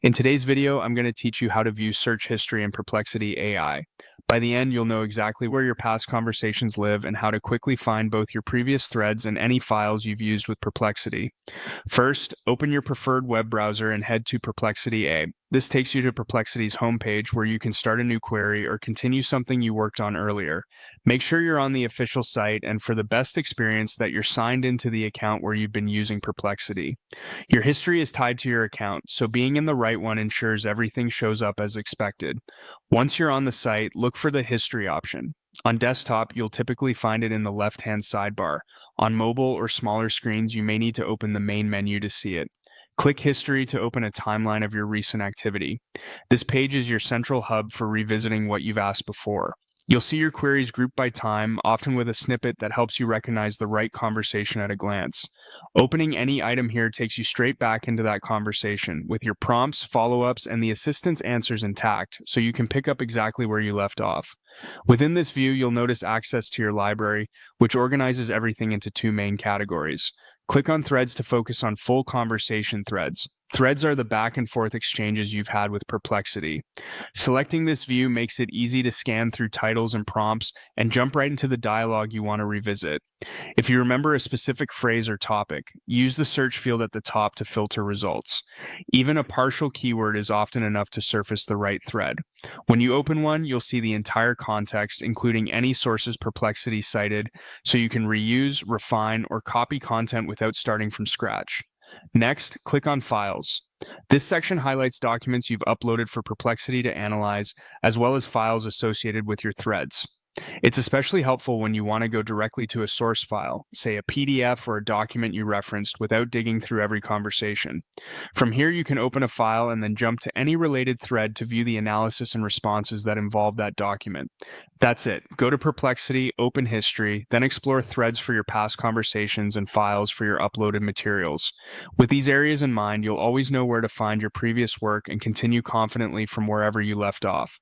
In today's video, I'm going to teach you how to view search history in Perplexity AI. By the end, you'll know exactly where your past conversations live and how to quickly find both your previous threads and any files you've used with Perplexity. First, open your preferred web browser and head to Perplexity A. This takes you to Perplexity's homepage where you can start a new query or continue something you worked on earlier. Make sure you're on the official site and for the best experience that you're signed into the account where you've been using Perplexity. Your history is tied to your account, so being in the right one ensures everything shows up as expected. Once you're on the site, look for the history option. On desktop, you'll typically find it in the left-hand sidebar. On mobile or smaller screens, you may need to open the main menu to see it. Click History to open a timeline of your recent activity. This page is your central hub for revisiting what you've asked before. You'll see your queries grouped by time, often with a snippet that helps you recognize the right conversation at a glance. Opening any item here takes you straight back into that conversation, with your prompts, follow-ups, and the assistant's answers intact, so you can pick up exactly where you left off. Within this view, you'll notice access to your library, which organizes everything into two main categories. Click on Threads to focus on full conversation threads. Threads are the back and forth exchanges you've had with Perplexity. Selecting this view makes it easy to scan through titles and prompts and jump right into the dialogue you want to revisit. If you remember a specific phrase or topic, use the search field at the top to filter results. Even a partial keyword is often enough to surface the right thread. When you open one, you'll see the entire context, including any sources Perplexity cited, so you can reuse, refine, or copy content without starting from scratch. Next, click on Files. This section highlights documents you've uploaded for Perplexity to analyze, as well as files associated with your threads. It's especially helpful when you want to go directly to a source file, say a PDF or a document you referenced, without digging through every conversation. From here, you can open a file and then jump to any related thread to view the analysis and responses that involve that document. That's it. Go to Perplexity, open History, then explore threads for your past conversations and files for your uploaded materials. With these areas in mind, you'll always know where to find your previous work and continue confidently from wherever you left off.